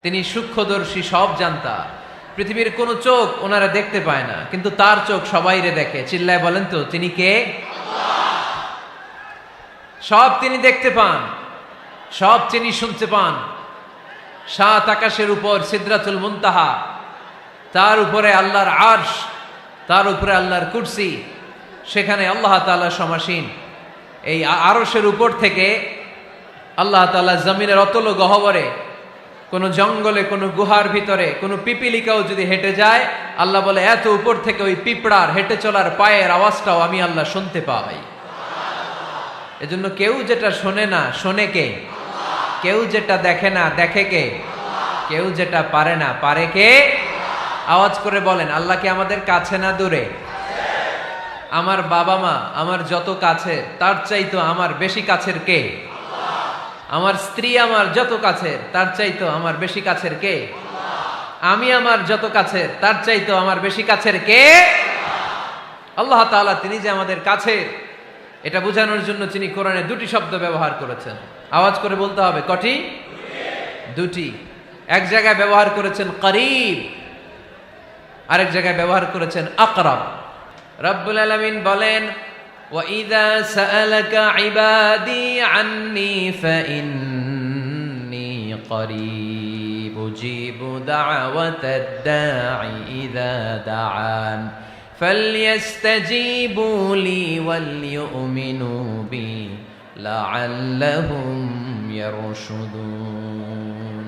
তিনি সূক্ষ্মদর্শী, সব জানতা। পৃথিবীর কোন চোখ ওনারা দেখতে পায় না, কিন্তু তার চোখ সবাইরে দেখে। চিল্লায় বলেন তো তিনি কে? সব তিনি দেখতে পান, সব তিনি শুনতে পান। সাত আকাশের উপর সিদরাতুল মুনতাহা, তার উপরে আল্লাহর আরশ, তার উপরে আল্লাহর কুরসি, সেখানে আল্লাহ তাআলা সমাসীন। এই আরশের উপর থেকে আল্লাহ তাআলা জমিনের অতল গহ্বরে, কোন জঙ্গলে, কোন গুহার ভিতরে কোন পিপিলিকাও যদি হেঁটে যায়, আল্লাহ বলে এত উপর থেকে ওই পিঁপড়ার হেঁটে চলার পায়ের আওয়াজটাও আমি আল্লাহ শুনতে পাই। এজন্য কেউ যেটা শোনে না, শোনে কে? কেউ যেটা দেখে না, দেখে কে? কেউ যেটা পারে না, পারে কে? আওয়াজ করে বলেন, আল্লাহ কি আমাদের কাছে না দূরে? আমার বাবা মা আমার যত কাছে, তার চাইতো আমার বেশি কাছের কে? আমার স্ত্রী আমার যত কাছের, তার চাইতো আমার বেশি কাছের কে? আমি আমার যত কাছের, তার চাইতো আমার বেশি কাছের কে? আল্লাহ তাআলা তিনি যে আমাদের কাছের, এটা বোঝানোর জন্য তিনি কোরআনে দুটি শব্দ ব্যবহার করেছেন। আওয়াজ করে বলতে হবে, কটি? দুটি। এক জায়গায় ব্যবহার করেছেন করিব, আরেক জায়গায় ব্যবহার করেছেন আকরাব। রব্বুল আলামিন বলেন, وَإِذَا سَأَلَكَ عِبَادِي عَنِّي فَإِنِّي قَرِيبٌ أُجِيبُ دَعْوَةَ الدَّاعِ إِذَا دَعَانِ فَلْيَسْتَجِيبُوا لِي وَلْيُؤْمِنُوا بِي لَعَلَّهُمْ يَرْشُدُونَ।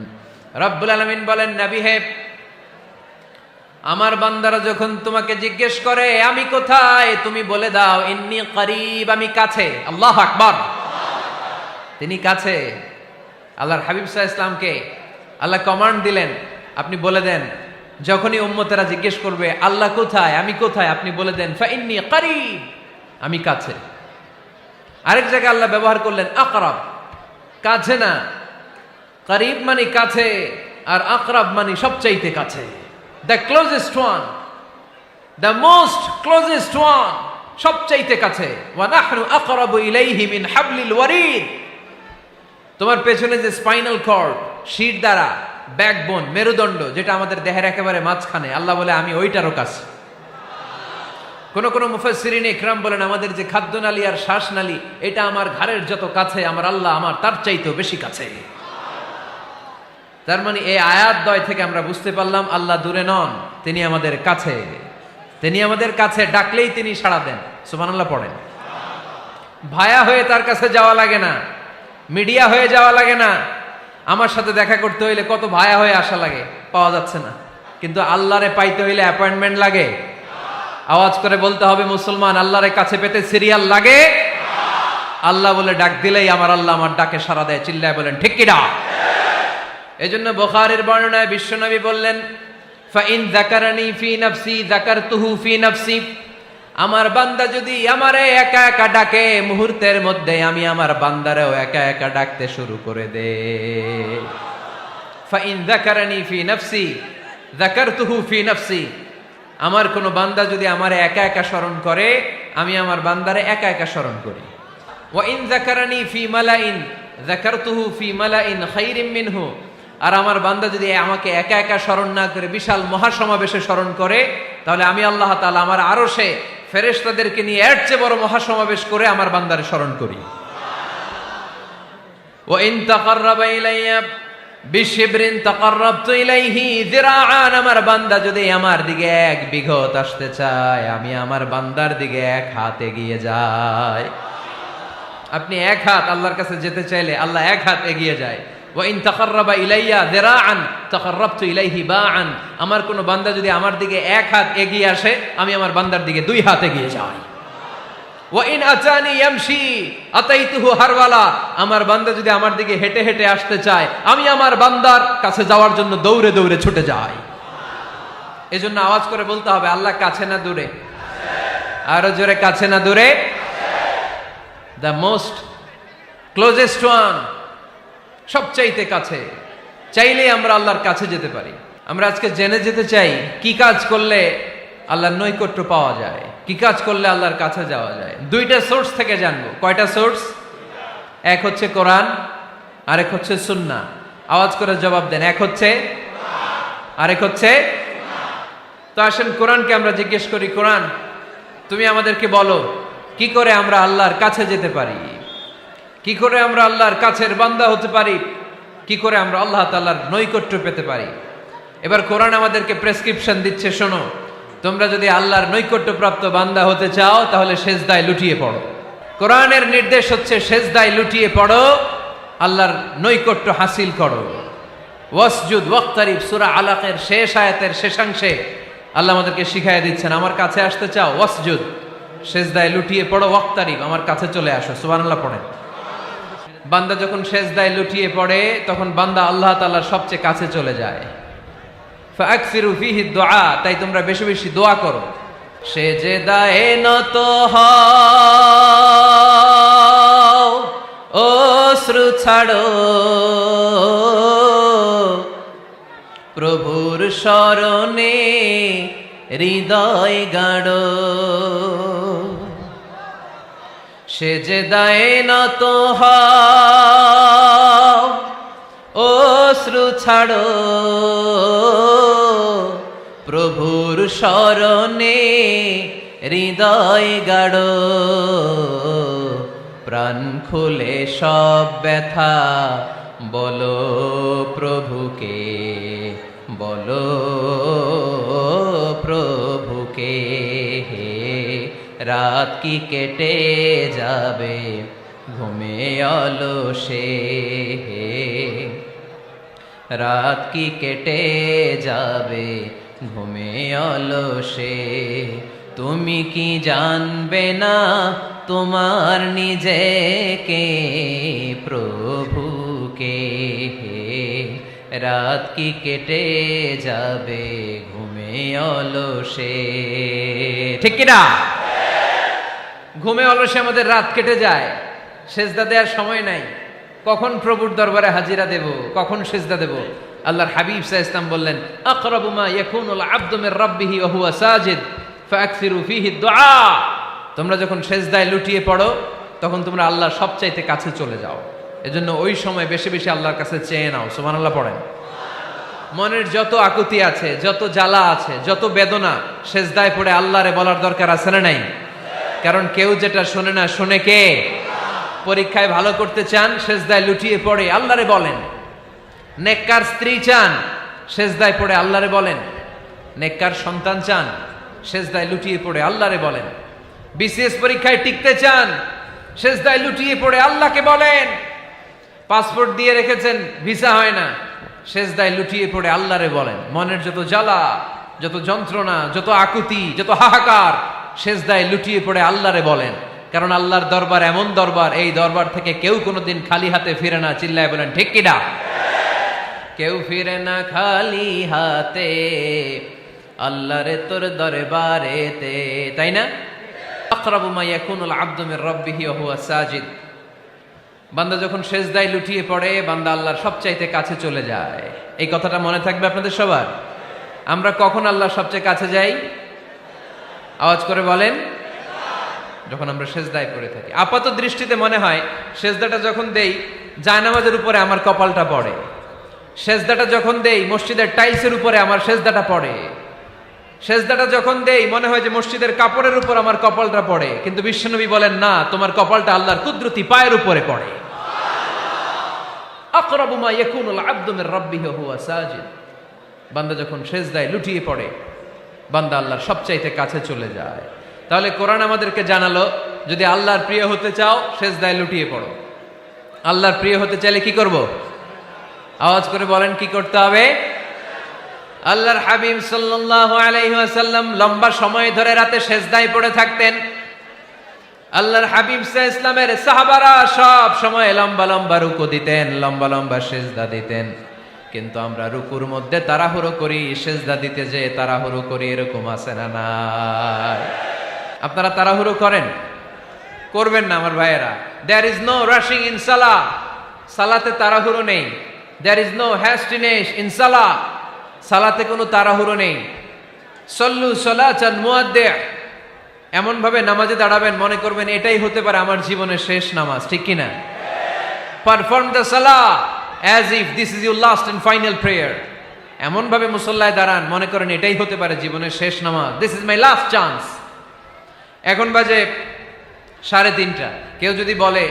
রব্বুল আলামিন বলেন, নবী হে, আমার বান্দারা যখন তোমাকে জিজ্ঞেস করে আমি কোথায়, তুমি বলে দাও ইন্নী করিব, আমি কাছে। আল্লাহু আকবার। তিনি কাছে। আল্লাহর হাবিব সাল্লাল্লাহু আলাইহি ওয়াসাল্লামকে আল্লাহ কমান্ড দিলেন, আপনি বলে দেন, যখনই উম্মতেরা জিজ্ঞেস করবে আল্লাহ কোথায়, আমি কোথায়, আপনি বলে দেন ফাইন্নী করিব, আমি কাছে। আরেক জায়গায় আল্লাহ ব্যবহার করলেন আকরাব, কাছে না। করিব মানে কাছে, আর আকরাব মানে সবচাইতে কাছে। The closest one, the most closest one, সবচাইতে কাছে। ওয়া নাহনু আকরাবু ইলাইহি মিন হাবলিল ওয়ারিদ। তোমার পেছনে যে স্পাইনাল কর্ড, শির দ্বারা, ব্যাকবোন, মেরুদণ্ড, যেটা আমাদের দেহের একেবারে মাঝখানে, আল্লাহ বলে আমি ওইটারও কাছে। কোন কোন মুফাসসিরিন ইকরাম বলেন, আমাদের যে খাদ্যনালী আর শ্বাসনালী, এটা আমার ঘাড়ের যত কাছে, আমার আল্লাহ আমার তার চাইতেও বেশি কাছে। তার মানে এই আয়াত দ্বয় থেকে আমরা বুঝতে পারলাম আল্লাহ দূরে নন, তিনি আমাদের কাছে। তিনি আমাদের কাছে, ডাকলেই তিনি সাড়া দেন। সুবহানাল্লাহ পড়েন। ভায়া হয়ে তার কাছে যাওয়া লাগে না, মিডিয়া হয়ে যাওয়া লাগে না। আমার সাথে দেখা করতে হইলে কত ভায়া হয়ে আসা লাগে, পাওয়া যাচ্ছে না। কিন্তু আল্লাহরে পাইতে হইলে অ্যাপয়েন্টমেন্ট লাগে। আওয়াজ করে বলতে হবে মুসলমান, আল্লাহরে কাছে পেতে সিরিয়াল লাগে। আল্লাহ বলে ডাক দিলেই আমার আল্লাহ আমার ডাকে সাড়া দেয়। চিল্লায় বলেন ঠিক কি না? এজন্য বুখারীর বর্ণনায় বিশ্বনবী বললেন, ফাইন যাকারানি ফি নাফসি যাকারতুহু ফি নাফসি। আমার বান্দা যদি আমারে একা একা ডাকে, মুহূর্তের মধ্যে আমি আমার বান্দারেও একা একা ডাকতে শুরু করে দে। ফাইন যাকারানি ফি নাফসি যাকারতুহু ফি নাফসি। আমার কোন বান্দা যদি আমারে একা একা স্মরণ করে, আমি আমার বান্দারে একা একা স্মরণ করি। ওয়া ইন যাকারানি ফি মালাইন যাকারতুহু ফি মালাইন খায়রিম মিনহু। আর আমার বান্দা যদি আমাকে একা একা স্মরণ না করে বিশাল মহাসমাবেশে স্মরণ করে, তাহলে আমি আল্লাহ তাআলা আমার আরশে ফেরেশতাদেরকে নিয়ে এর চেয়ে বড় মহাসমাবেশ করে আমার বান্দারে স্মরণ করি। ওয়া ইন তাকাররাবা ইলাইয়া বিশিবরিন তাকাররাবতু ইলাইহি যিরাআন। আমার বান্দা যদি আমার দিকে এক বিঘত আসতে চায়, আমি আমার বান্দার দিকে এক হাত এগিয়ে যাই। আপনি এক হাত আল্লাহর কাছে যেতে চাইলে আল্লাহ এক হাত এগিয়ে যায়। ওয়া ইন তাকাররাবা ইলাইয়া যিরাআন তাকাররাবতু ইলাইহি বাআন। আমার কোন বান্দা যদি আমার দিকে এক হাত এগিয়ে আসে, আমি আমার বান্দার দিকে দুই হাত এগিয়ে যাই। ওয়া ইন আতানি ইয়ামশি আতাইতুহু হারওয়ালা। আমার বান্দা যদি আমার দিকে হেঁটে হেঁটে আসতে চায়, আমি আমার বান্দার কাছে যাওয়ার জন্য দৌড়ে দৌড়ে ছুটে যাই। এজন্য আওয়াজ করে বলতে হবে, আল্লাহ কাছে না দূরে? আরো জোরে, কাছে না দূরে? দ্য মোস্ট ক্লোজেস্ট ওয়ান, সবচাইতে কাছে। চাইলেই আমরা আল্লাহর কাছে যেতে পারি। আমরা আজকে জেনে যেতে চাই কি কাজ করলে আল্লাহর নৈকট্য পাওয়া যায়, কি কাজ করলে আল্লাহর কাছে যাওয়া যায়। দুইটা সোর্স থেকে জানবো। কয়টা সোর্স? এক হচ্ছে কোরআন, আরেক হচ্ছে সুন্নাহ। আওয়াজ করে জবাব দেন। এক হচ্ছে, আরেক হচ্ছে। তো আসেন কোরআনকে আমরা জিজ্ঞেস করি, কোরআন তুমি আমাদেরকে বলো কি করে আমরা আল্লাহর কাছে যেতে পারি, কি করে আমরা আল্লাহর কাছের বান্দা হতে পারি, কি করে আমরা আল্লাহ তাআলার নৈকট্য পেতে পারি। এবার কোরআন আমাদেরকে প্রেসক্রিপশন দিচ্ছে, শোনো, তোমরা যদি আল্লাহর নৈকট্যপ্রাপ্ত বান্দা হতে চাও তাহলে সেজদায় লুটিয়ে পড়ো। কোরআনের নির্দেশ হচ্ছে সেজদায় লুটিয়ে পড়ো, আল্লাহর নৈকট্য হাসিল করো। ওয়াসজুদ ওয়াক্তারিব, সূরা আলাকের শেষ আয়াতের শেষাংশে আল্লাহ আমাদেরকে শিখাইয়া দিচ্ছেন, আমার কাছে আসতে চাও, ওয়াসজুদ, সেজদায় লুটিয়ে পড়ো, ওয়াক্তারিব, আমার কাছে চলে আসো। সুবহানাল্লাহ পড়েন। বান্দা যখন সেজদায় লুটিয়ে পড়ে তখন বান্দা আল্লাহ তাআলার সবচেয়ে কাছে চলে যায়। ফাকসিরু ফিহি দুআ, তাই তোমরা বেশি বেশি দোয়া করো। সেজদায়ে নত হও, অশ্রু ছাড়ো, প্রভুর শরণে হৃদয় গাড়ো। সেজদায়ে নত হও, অশ্রু ছাড়ো, প্রভুর শরণে হৃদয় গাড়ো। প্রাণ খুলে সব ব্যথা বলো প্রভুকে, বলো প্রভুকে। রাত কি কেটে যাবে ঘুমে অলসে, রাত কি কেটে যাবে ঘুমে অলসে। তুমি কি জানবে না তোমার নিজেকে, প্রভুকে। রাত কি কেটে যাবে ঘুমে অলসে, ঠিক কিনা? ঘুমে অলসে আমাদের রাত কেটে যায়, সেজদা দেওয়ার সময় নাই। কখন প্রভুর দরবারে হাজিরা দেব, কখন সেজদা দেব? আল্লাহর হাবিব সাল্লাল্লাহু আলাইহি ওয়াসাল্লাম বললেন, আকরাবু মা ইয়াকুনুল আবদু মির রাব্বিহি ওয়া হুয়া সাজিদ ফাকসিরু ফিহি দুআ। তোমরা যখন সেজদায় লুটিয়ে পড়ো তখন তোমরা আল্লাহর সবচাইতে কাছে চলে যাও। এজন্য ওই সময় বেশি বেশি আল্লাহর কাছে চেয়ে নাও। সুবহানাল্লাহ পড়েন। মনের যত আকুতি আছে, যত জ্বালা আছে, যত বেদনা, সেজদায় পড়ে আল্লাহরে বলার দরকার আছে না নাই? কারণ কেউ যেটা শোনে না, শোনে কে? পরীক্ষায় ভালো করতে চান, সেজদায় লুটিয়ে পড়ে আল্লাহরে বলেন। নেককার স্ত্রী চান, সেজদায় পড়ে আল্লাহরে বলেন। নেককার সন্তান চান, সেজদায় লুটিয়ে পড়ে আল্লাহরে বলেন। বিসিএস পরীক্ষায় টিকতে চান, সেজদায় লুটিয়ে পড়ে আল্লাহকে বলেন। পাসপোর্ট দিয়ে রেখেছেন, ভিসা হয় না, সেজদায় লুটিয়ে পড়ে আল্লাহরে বলেন। মনের যত জ্বালা, যত যন্ত্রণা, যত আকুতি, যত হাহাকার, সেজদায় লুটিয়ে পড়ে আল্লাহরে বলেন। কারণ আল্লাহর দরবার এমন দরবার, এই দরবার থেকে কেউ কোনোদিন খালি হাতে ফিরে না। চিল্লায় বলেন ঠিক কিনা? কেউ ফিরে না খালি হাতে আল্লাহরে তোর দরবারেতে, তাই না? আকরাবু মা ইয়াকুনুল আবদু মির রাব্বিহি ওয়া হুয়া সাজিদ। বান্দা যখন সেজদায় লুটিয়ে পড়ে, বান্দা আল্লাহর সবচাইতে কাছে চলে যায়। এই কথাটা মনে থাকবে আপনাদের সবার। আমরা কখন আল্লাহর সবচেয়ে কাছে যাই? আওয়াজ করে বলেন। যখন আমরা সেজদায় পড়ে থাকি। আপাত দৃষ্টিতে মনে হয় সেজদাটা যখন দেই জায়নামাজের উপরে আমার কপালটা পড়ে, সেজদাটা যখন দেই মসজিদের টাইলসের উপরে আমার সেজদাটা পড়ে, সেজদাটা যখন দেই মনে হয় যে মসজিদের কাপড়ের উপর আমার কপালটা পড়ে। কিন্তু বিশ্বনবী বলেন, না, তোমার কপালটা আল্লাহর কুদরতি পায়ের উপরে পড়ে। আকরাবু মা ইয়াকুনুল আবদু মির রাব্বিহি ওয়া হুয়া সাজিদ। বান্দা যখন সেজদায় লুটিয়ে পড়ে, বান্দা আল্লাহর সবচাইতে কাছে চলে যায়। তাহলে কোরআন আমাদেরকে জানালো, যদি আল্লাহর প্রিয় হতে চাও সেজদায় লুটিয়ে পড়ো। আল্লাহর প্রিয় হতে চাইলে কি করব? আওয়াজ করে বলেন, কি করতে হবে? আল্লাহর হাবিব সাল্লাল্লাহু আলাইহি ওয়াসাল্লাম লম্বা সময় ধরে রাতে সেজদায় পড়ে থাকতেন। আল্লাহর হাবিব সাল্লাল্লাহু আলাইহি ওয়াসাল্লামের সাহাবারা সব সময় লম্বা লম্বা রুকু দিতেন, লম্বা লম্বা সেজদা দিতেন। কিন্তু আমরা রুকুর মধ্যে তাড়াহুড়ো করি, সেজদা দিতে যে তাড়াহুড়ো করি, এরকম আছে না নাই? আপনারা তাড়াহুড়ো করেন? করবেন না আমার ভাইয়েরা। There is no rushing in সালাহ। সালাতে তাড়াহুড়ো নেই। There is no hastiness in সালাহ। সালাতে কোনো তাড়াহুড়ো নেই। সল্লু সালাতান মুআদ্দিআ। এমন ভাবে নামাজে দাঁড়াবেন মনে করবেন এটাই হতে পারে আমার জীবনের শেষ নামাজ, ঠিক কিনা? পারফর্ম দ্য সালাহ as if this is your last and final prayer. এমন ভাবে মুসল্লায় দাঁড়ান মনে করেন এটাই হতে পারে জীবনের শেষ নামাজ, this is my last chance. এখন বাজে 3:30। কেউ যদি বলে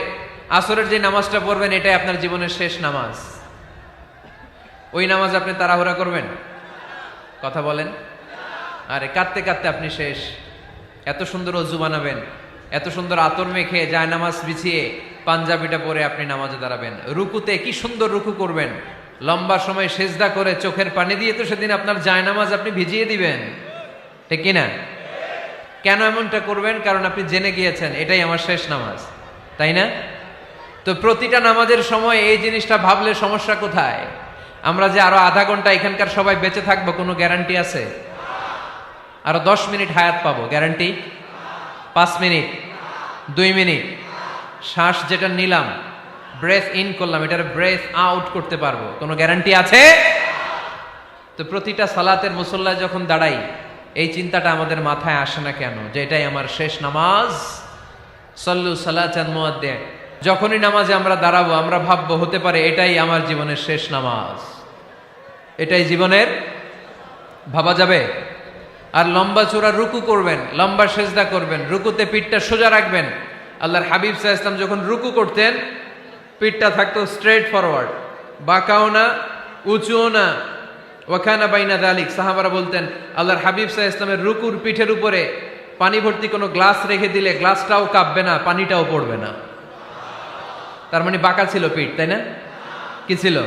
আসরের যে নামাজটা পড়বেন এটাই আপনার জীবনের শেষ নামাজ, ওই নামাজ আপনি তাড়াহুড়া করবেন? কথা বলেন। আরে কাঁদতে কাঁদতে আপনি শেষ। এত সুন্দর অজু বানাবেন, এত সুন্দর আতর মেখে যায় নামাজ বিছিয়ে পাঞ্জাবিটা পরে আপনি নামাজে দাঁড়াবেন, রুকুতে কি সুন্দর রুকু করবেন, লম্বা সময় সেজদা করে চোখের পানি দিয়ে তো সেদিন আপনার যায় নামাজ আপনি ভিজিয়ে দিবেন, ঠিক কিনা? কেন এমনটা করবেন? কারণ আপনি জেনে গিয়েছেন এটাই আমার শেষ নামাজ, তাই না? তো প্রতিটা নামাজের সময় এই জিনিসটা ভাবলে সমস্যা কোথায়? আমরা যে আরো আধা ঘন্টা এখানকার সবাই বেঁচে থাকবো কোনো গ্যারান্টি আছে? আরো 10 মিনিট হায়াত পাবো, গ্যারান্টি? 5 মিনিট, 2 মিনিট, শ্বাস যেটা নিলাম, ব্রেথ ইন করলাম, এটার ব্রেথ আউট করতে পারবো, কোনো গ্যারান্টি আছে? তো প্রতিটা সালাতের মুসল্লায় যখন দাঁড়াই এই চিন্তাটা আমাদের মাথায় আসে না কেন যে এটাই আমার শেষ নামাজ? সল্লু সালাতান মুআদ্দিন। যখনই নামাজে আমরা দাঁড়াবো আমরা ভাববো হতে পারে এটাই আমার জীবনের শেষ নামাজ, এটাই জীবনের, ভাবা যাবে? আর লম্বা চূড়া রুকু করবেন, লম্বা সেজদা করবেন, রুকুতে পিঠটা সোজা রাখবেন। আল্লাহর হাবিব সাল্লাল্লাহু আলাইহি ওয়াসাল্লাম যখন রুকু করতেন পিঠটা থাকতো স্ট্রেট ফরওয়ার্ড, বাঁকাও না উঁচুও না, ওয়াকানা বাইনা যালিক। সাহাবারা বলতেন আল্লাহর হাবিব সাল্লাল্লাহু আলাইহি ওয়াসাল্লামের রুকুর পিঠের উপরে পানি ভর্তি কোনো গ্লাস রেখে দিলে গ্লাসটাও কাঁপবে না, পানিটাও পড়বে না। তার মানে বাঁকা ছিল পিঠ, তাই না? কি ছিল?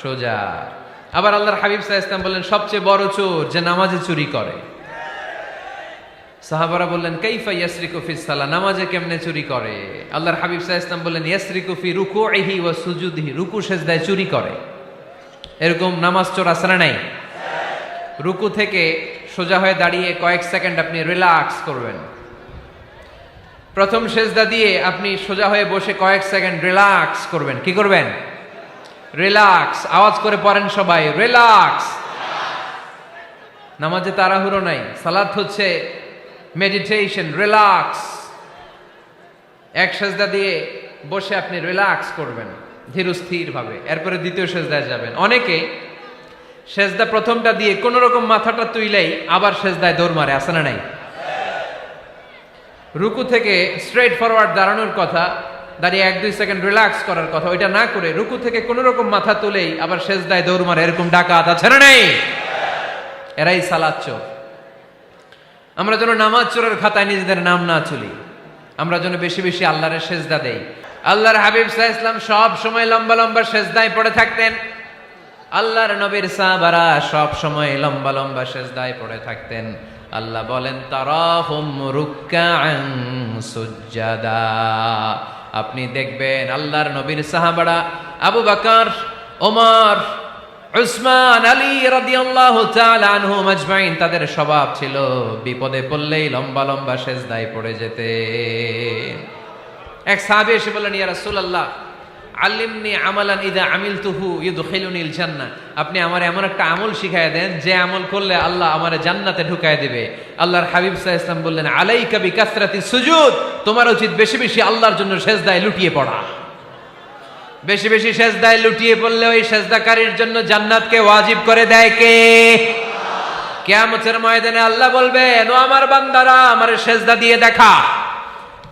সোজা। আবার আল্লাহর হাবিব সাল্লাল্লাহু আলাইহি ওয়াসাল্লাম বললেন সবচেয়ে বড় চোর যে নামাজে চুরি করে। সাহাবারা বললেন কাইফা ইয়াসরিকু ফিস সালাহ, নামাজে কেমনে চুরি করে? আল্লাহর হাবিব সাল্লাল্লাহু আলাইহি ওয়াসাল্লাম বললেন ইয়াসরিকু ফি রুকুইহি ওয়া সুজুদিহি, রুকু সেজদায় চুরি করে। এরকম নামাজ চোর আছে না নাই? রুকু থেকে সোজা হয়ে দাঁড়িয়ে কয়েক সেকেন্ড আপনি রিল্যাক্স করবেন। প্রথম সেজদা দিয়ে আপনি সোজা হয়ে বসে কয়েক সেকেন্ড রিল্যাক্স করবেন। কি করবেন? রিল্যাক্স। আওয়াজ করে পড়েন সবাই, রিল্যাক্স। নামাজে তাড়াহুড়ো নাই, সালাত হচ্ছে মেডিটেশন, রিল্যাক্স। এক সেজদা দিয়ে বসে আপনি রিল্যাক্স করবেন ধীরস্থির ভাবে, এরপরে দ্বিতীয় সেজদায় যাবেন। অনেকে সেজদা প্রথমটা দিয়ে কোন রকম মাথাটা তুইলেই আবার সেজদায় দৌড় মারে, আছে না নাই? রুকু থেকে স্ট্রেট ফরওয়ার্ড দাঁড়ানোর কথা, দাঁড়িয়ে 1-2 সেকেন্ড রিল্যাক্স করার কথা, ওইটা না করে রুকু থেকে কোন রকম মাথা তুলেই আবার সেজদায় দৌড় মারে, এরকম ডাকাত আছে না নাই? এরাই সালাত চোর। আমরা যেন নামাজ চোরের খাতায় নিজেদের নাম না চলি, আমরা যেন বেশি বেশি আল্লাহর সেজদা দেই। আল্লাহর হাবিব সাল্লাল্লাহু আলাইহি ওয়াসাল্লাম সব সময় লম্বা লম্বা সেজদায় পড়ে থাকতেন। আল্লাহর নবীর সাহাবারা সব সময় লম্বা লম্বা সেজদায় পড়ে থাকতেন। আল্লাহ বলেন তারাহুম রুকআন সুজদা। আপনি দেখবেন আল্লাহর নবীর সাহাবারা আবু বকর, ওমর, উসমান, আলী রাদিয়াল্লাহু তাআলা আনহুম আজমাইন, তাদের স্বভাব ছিল বিপদে পড়লেই লম্বা লম্বা সেজদায় পড়ে যেতেন। এক সাহাবী এসে বললেন ইয়া রাসূলুল্লাহ আল্লিমনি আমালান ইযা আমিলতুহু ইউদখিলুনিল জান্নাহ, আপনি আমার এমন একটা আমল শিখায় দেন যে আমল করলে আল্লাহ আমারে জান্নাতে ঢুকায় দিবে। আল্লাহর হাবিব সাল্লাল্লাহু আলাইহি ওয়াসাল্লাম বললেন আলাইকা বিকাসরাতি সুজুদ, তোমার উচিত বেশি বেশি আল্লাহর জন্য সেজদায় লুটিয়ে পড়া। বেশি বেশি সেজদায় লুটিয়ে পড়লে ওই সেজদাকারীর জন্য জান্নাতকে ওয়াজিব করে দেয় কে? কিয়ামতের ময়দানে আল্লাহ বলবেন ও আমার বান্দারা আমারে সেজদা দিয়ে দেখা,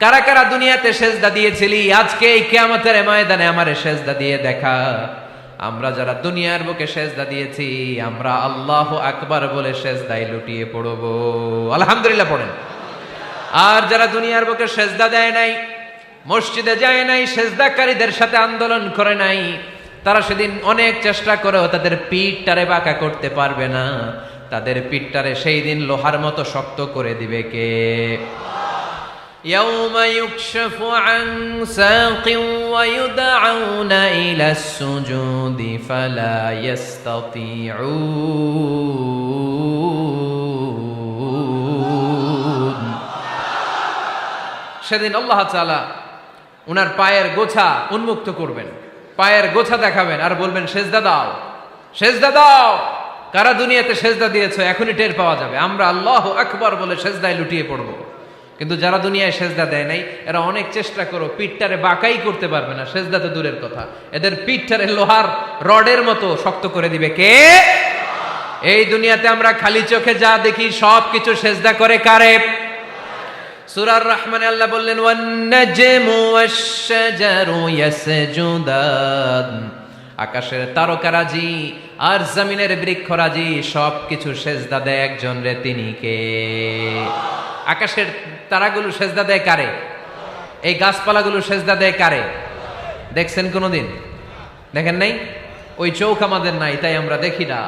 কারা কারা দুনিয়াতে সেজদা দিয়েছিলি, আজকে এই কিয়ামতের ময়দানে আমারে সেজদা দিয়ে দেখা। আমরা যারা দুনিয়ার বুকে সেজদা দিয়েছি আমরা আল্লাহু আকবার বলে সেজদায় লুটিয়ে পড়ব, আলহামদুলিল্লাহ পড়েন। আর যারা দুনিয়ার বুকে সেজদা দেয় নাই, মসজিদে যায় নাই, সেজদাকারীদের সাথে আন্দোলন করে নাই, তারা সেদিন অনেক চেষ্টা করেও তাদের পিঠটারে বাঁকা করতে পারবে না। তাদের পিঠটারে সেই দিন লোহার মতো শক্ত করে দিবে কে? يوم يكشف عن ساق ويدعون إلى السجود فلا يستطيعون। সেদিন আল্লাহ তাআলা উনার পায়ের গোছা উন্মুক্ত করবেন, পায়ের গোছা দেখাবেন আর বলবেন সেজদা দাও, সেজদা দাও। কারা দুনিয়াতে সেজদা দিয়েছো এখনই টের পাওয়া যাবে। আমরা আল্লাহু আকবার বলে সেজদায় লুটিয়ে পড়ব। কিন্তু যারা দুনিয়ায় সেজদা দেয় নাই এরা অনেক চেষ্টা করো পিঠটারে বাঁকাই করতে পারবে না, সেজদা তো দূরের কথা, এদের পিঠটারে লোহার রডের মতো শক্ত করে দিবে কে? এই দুনিয়াতে আমরা খালি চোখে যা দেখি সব কিছু সেজদা করে কারে? সূরার রহমানে আল্লাহ বললেন ওয়ান নাজমু ওয়াশ-শাজারু ইয়াসজুদান, আকাশের তারকারাজি আর জমিনের বৃক্ষরাজি সব কিছু সেজদা দেয় একজন রে, তিনি কে? আকাশের তারাগুলো সেজদা দেয় কারে? এই গাছপালাগুলো সেজদা দেয় কারে? দেখছেন কোনোদিন? দেখেন নাই? ওই চোখ আমাদের নাই, তাই আমরা দেখি না।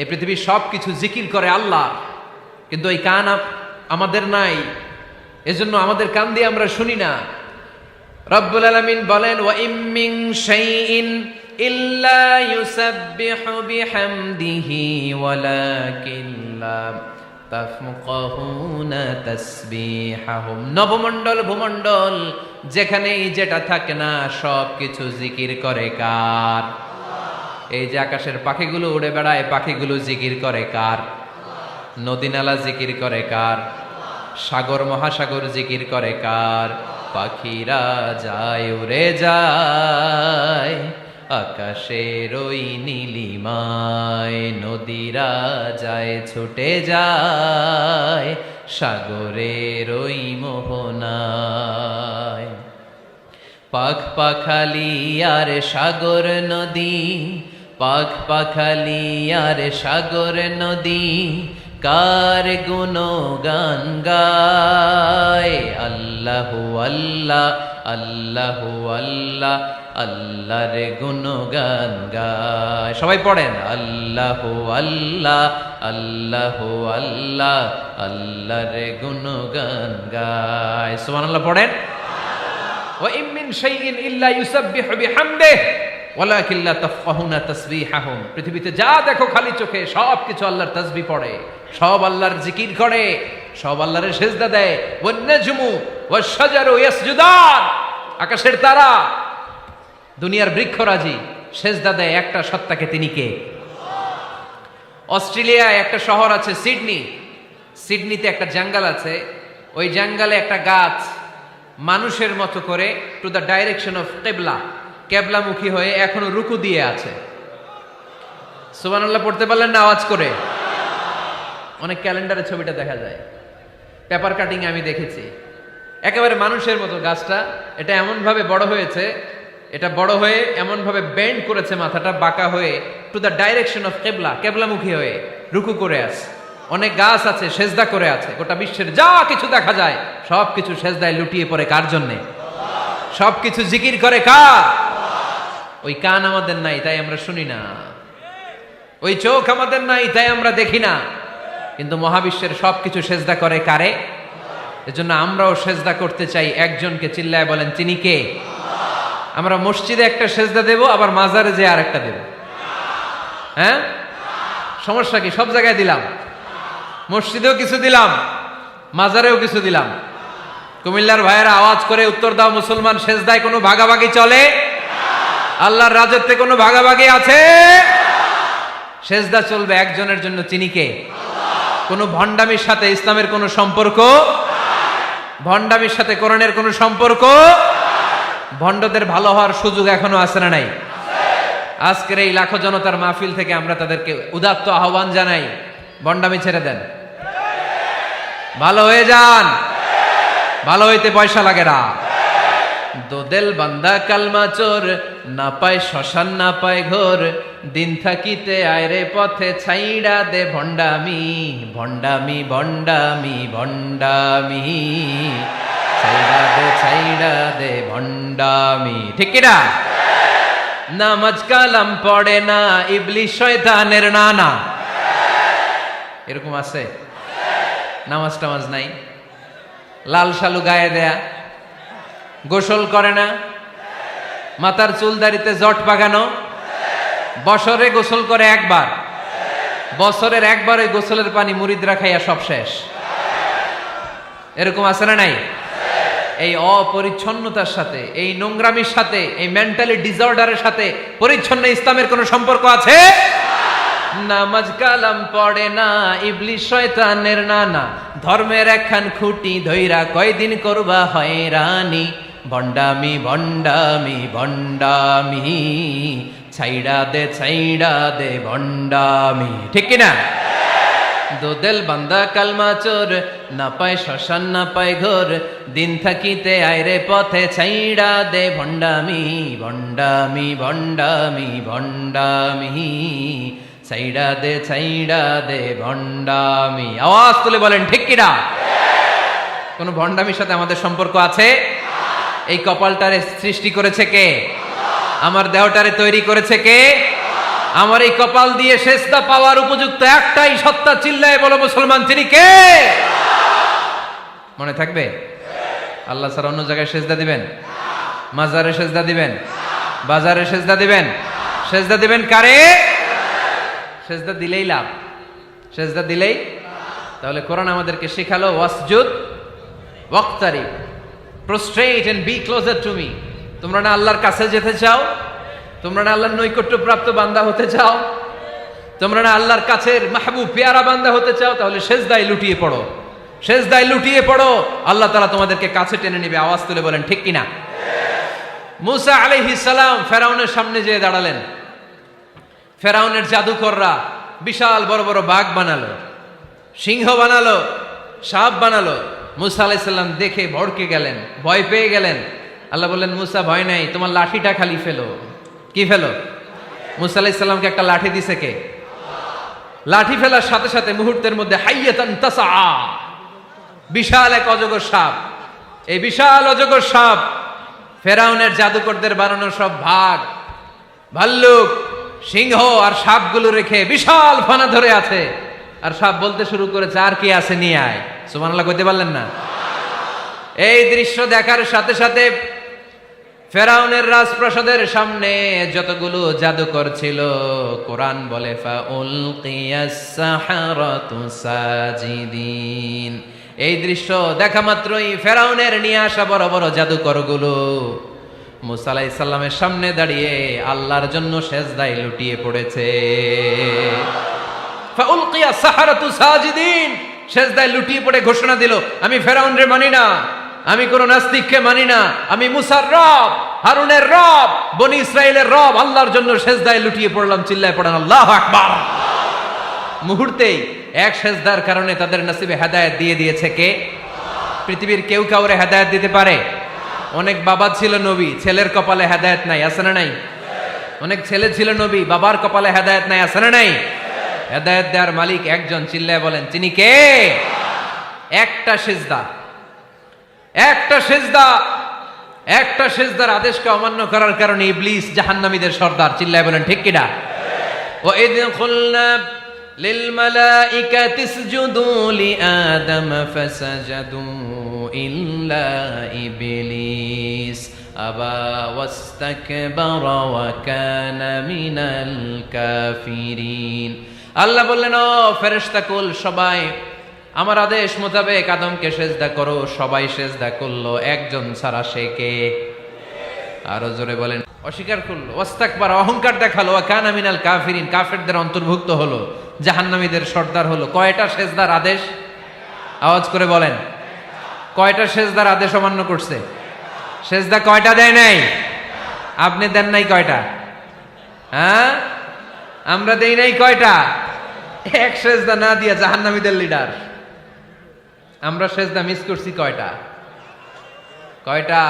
এই পৃথিবীর সব কিছু জিকির করে আল্লাহ, কিন্তু ওই কান আমাদের নাই, এজন্য আমাদের কান দিয়ে আমরা শুনি না। রব্বুল আলামিন বলেন ওয়া ইম মিন শাইইন ইল্লা ইউসাব্বিহু বিহামদিহি ওয়ালাকিন লা তাফকাহুনা তাসবিহাহুম। নবমণ্ডল ভূমণ্ডল যেখানেই যেটা থাকে না সব কিছু জিকির করে কার? এই যে আকাশের পাখিগুলো উড়ে বেড়ায়, পাখিগুলো জিকির করে কার? নদী নালা জিকির করে কার? সাগর মহাসাগর জিকির করে কার? পাখিরা যায় উড়ে যায় আকাশের ওই নীলিমায়, নদীরা যায় ছুটে যায় সাগরের ওই মোহনায়। পাখ পাখালি আর সাগর নদী, পাখ পাখালি আর সাগর নদী কার গুণগান গায়? আল্লাহু আল্লাহ আল্লাহু আল্লাহ আল্লাহর গুণগান গায়। সবাই পড়েন আল্লাহু আল্লাহ আল্লাহু আল্লাহ আল্লাহর গুণগান গায়। সুবহানাল্লাহ পড়েন। ওয়া ইম মিন শাইইন ইল্লা ইউসাব্বিহু বিহামদিহি ওয়ালাকিন লা তাফকাহুনা তাসবিহাহুম। পৃথিবীতে যা দেখো খালি চোখে সব কিছু আল্লাহর তাসবিহ পড়ে, সব আল্লাহর জিকির করে, সব আল্লাহর সেজদা দেয়। ওয়ান নাজমু ওয়াশ-শাজারু ইয়াসজুদান, আকাশের তারা দুনিয়ার বৃক্ষরাজি সেজদা দেয় একটা সত্তাকে, তিনি কে? অস্ট্রেলিয়ায় একটা শহর আছে সিডনি, সিডনিতে একটা জঙ্গল আছে, ওই জঙ্গলে একটা গাছ মানুষের মতো করে টু দ্য ডাইরেকশন অফ কিবলা, কেবলামুখী হয়ে এখনো রুকু দিয়ে আছে। সুবহানাল্লাহ পড়তে পারলেন না আওয়াজ করে? অনেক ক্যালেন্ডারে ছবিটা দেখা যায়, পেপার কাটিং আমি দেখেছি। একেবারে মানুষের মতো গাছটা, এটা এমন ভাবে বড় হয়েছে, এটা বড় হয়ে এমন ভাবে বেন্ড করেছে মাথাটা বাঁকা হয়ে টু দ্য ডাইরেকশন অফ কিবলা, কেবলামুখী হয়ে রুকু করে আছে। অনেক গাছ আছে সেজদা করে আছে। গোটা বিশ্বের যা কিছু দেখা যায় সব কিছু সেজদায় লুটিয়ে পড়ে কার জন্যে? সব কিছু জিকির করে কার? ওই কান আমাদের নাই, তাই আমরা শুনি না। ওই চোখ আমাদের নাই, তাই আমরা দেখি না। কিন্তু মহাবিশ্বের সব কিছু সেজদা করে কারে? এজন্য আমরাও সেজদা করতে চাই একজনকে। চিল্লায় বলেন তিনি কে? আমরা মসজিদে একটা সেজদা দেব, আবার মাজারে যে আরেকটা দেব। হ্যাঁ, সমস্যা কি? সব জায়গায় দিলাম, মসজিদেও কিছু দিলাম, মাজারেও কিছু দিলাম। কুমিল্লার ভাইয়েরা আওয়াজ করে উত্তর দাও, মুসলমান সেজদায় কোনো ভাগাভাগি চলে? আল্লাহর রাজত্বে কোনো ভাগাভাগি আছে? সেজদা চলবে একজনের জন্য, তিনি কে? কোনো ভণ্ডামির সাথে ইসলামের কোনো সম্পর্ক, ভণ্ডামির সাথে কোরআনের কোনো সম্পর্ক। ভণ্ডদের ভালো হওয়ার সুযোগ এখনো আছে না নাই? আজকের এই লাখো জনতার মাহফিল থেকে আমরা তাদেরকে উদাত্ত আহ্বান জানাই, ভণ্ডামি ছেড়ে দেন, ভালো হয়ে যান। ভালো হইতে পয়সা লাগে না। দোদেল বান্দা কালমা চোর, না পায় শ্মশান না পায় ঘোর, দিন থাকিতে আয়রে পথে ছাইড়া দে ভণ্ডামি, ভণ্ডামি ভণ্ডামি ভণ্ডামি, ছাইড়া দে ভণ্ডামি। ঠিক কিনা? নামাজ কালাম পড়ে না, ইবলিশ শয়তানের নানা। এরকম আছে? নামাজ টামাজ নাই, লাল শালু গায়ে দেয়া, গোসল করে না, মাথার চুল দাড়িতে জট পাকানো, বছরে গোসল করে একবার, বছরের একবার ওই গোসলের পানি মুরিদরা খাইয়া সব শেষ। এরকম আছে না নাই? এই অপরিচ্ছন্নতার সাথে, এই নোংরামির সাথে, এই মেন্টালি ডিসঅর্ডারের সাথে পরিচ্ছন্ন ইসলামের কোনো সম্পর্ক আছে? নামাজ কালাম পড়ে না, ইবলিস শয়তানের নানা, ধর্মের একখান খুঁটি ধইরা কয়দিন করবা হয়রানি, ভণ্ডামি ভণ্ডামি ভণ্ডামি, ছাইড়া দে ভণ্ডামি। ঠিক কিনা? দোদেল বান্দা কালমা চোর, না পায় শ্মশান না পায় ঘোর, দিন থাকিতে আইরে পথে ছাইড়া দে ভণ্ডামি ভণ্ডামি ভণ্ডামি ভণ্ডামি, ছাইড়া দে ভণ্ডামি। আওয়াজ তুলে বলেন ঠিক কিনা? কোন ভণ্ডামির সাথে আমাদের সম্পর্ক আছে? এই কপালটারে সৃষ্টি করেছে কে? আমার দেহটারে তৈরি করেছে কে? আমার এই কপাল দিয়ে সেজদা পাওয়ার উপযুক্ত একটাই সত্তা, চিল্লায় বলো মুসলমান, তিনি কে? মনে থাকবে? আল্লাহ ছাড়া অন্য জায়গায় সেজদা দিবেন? মাজারে সেজদা দিবেন? বাজারে সেজদা দিবেন? সেজদা দিবেন কারে? সেজদা দিলেই লাভ, সেজদা দিলেই। তাহলে কোরআন আমাদেরকে শেখালো ওয়াসজুদ ওয়াক্তারিব, prostrate and be closer to me. তোমরা না আল্লাহর কাছে যেতে চাও? তোমরা না আল্লাহর নৈকট্য প্রাপ্ত বান্দা হতে চাও? তোমরা না আল্লাহর কাছের মাহবুব পেয়ারা বান্দা হতে চাও? তাহলে সেজদায় লুটিয়ে পড়ো, সেজদায় লুটিয়ে পড়ো, আল্লাহ তাআলা তোমাদেরকে কাছে টেনে নেবে। আওয়াজ তুলে বলেন ঠিক কিনা? মুসা আলাইহিস সালাম ফেরাউনের সামনে যেয়ে দাঁড়ালেন। ফেরাউনের জাদুকররা বিশাল বড় বড় বাঘ বানালো, সিংহ বানালো, সাপ বানালো। মুসা আলাইহিস সালাম দেখে ভড়কে গেলেন, ভয় পেয়ে গেলেন। আল্লাহ বললেন, মুসা ভয় নাই, তোমার লাঠিটা খালি ফেলো। কি ফেলো? মুসা আলাইহিস সালামকে একটা লাঠি দিছে কে? লাঠি ফেলার সাথে সাথে মুহূর্তের মধ্যে হাইয়াতান তাসআ, বিশাল এক অজগর সাপ। এই বিশাল অজগর সাপ ফেরাউনের জাদুকরদের বানানো সব ভাগ, ভাল্লুক, সিংহ আর সাপগুলো রেখে বিশাল ফানা ধরে আছে। আর সাপ বলতে শুরু করেছে, আর কি আছে নিয়ে আয়। সুবহানাল্লাহ কইতে পারলেন না? এই দৃশ্য দেখার সাথে সাথে ফেরাউনের রাজপ্রাসাদের সামনে যতগুলো জাদুকর ছিল, কোরআন বলে ফাউলকিয়াস সাহারাতু সাজিদিন। এই দৃশ্য দেখা মাত্রই ফেরাউনের নিয়ে আসা বড় বড় জাদুকরগুলো মুসা আলাইহিস সালামের সামনে দাঁড়িয়ে আল্লাহর জন্য সেজদায় লুটিয়ে পড়েছে। ফাউলকিয়াস সাহারাতু সাজিদিন, সেজদায় লুটিয়ে পড়ে ঘোষণা দিল, আমি ফেরাউনরে মানি না, আমি কোন নাস্তিককে মানি না, আমি মুসার রব, হারুনের রব, বনি ইসরাইলের রব, আল্লাহর জন্য সেজদায় লুটিয়ে পড়লাম। চিল্লায় পড়েন আল্লাহু আকবার। মুহূর্তেই এক সেজদার কারণে তাদের নসিবে হেদায়েত দিয়ে দিয়েছে কে? পৃথিবীর কেউ কাউরে হেদায়েত দিতে পারে? অনেক বাবা ছিল নবী, ছেলের কপালে হেদায়েত নাই, আছে না নাই? অনেক ছেলে ছিল নবী, বাবার কপালে হেদায়েত নাই, আছে না নাই? হেদায়েত দেওয়ার মালিক একজন, চিল্লায় বলেন তিনি কে? একটা সিজদা, একটা সিজদা, একটা সিজদার আদেশকে অমান্য করার কারণে ইবলিস জাহান্নামীদের সর্দার। চিল্লায় বলেন ঠিক কিনা? ওয়া ইয কুলনা লিল মালাইকাতি ইসজুদু লিআদম ফাসাজাদু ইল্লা ইবলিস আবা ওয়াস্তাকবারা ওয়া কানা মিনাল কাফিরিন। আল্লাহ বললেন, ও ফেরেশতা কুল সবাই আমার আদেশ মোতাবেক আদমকে সেজদা করো। সবাই সেজদা করলো, একজন ছাড়া, সে কে? আরো জোরে বলেন। অস্বীকার করলো, ওয়াস্তাকবার, অহংকার দেখালো, ওয়া কানা মিনাল কাফিরিন, কাফেরদের অন্তর্ভুক্ত হলো, জাহান্নামীদের সর্দার হলো। কয়টা সেজদার আদেশ? আওয়াজ করে বলেন, কয়টা সেজদার আদেশ অমান্য করছে? সেজদা কয়টা দেয় নাই? আপনি দেন নাই কয়টা? হ্যাঁ, আমরা দেই নাই কয়টা? এক সেজদা না দিয়া জাহান্নামীদের লিডার। আমরা সেজদা মিস করছি কয়টা? কয়টা?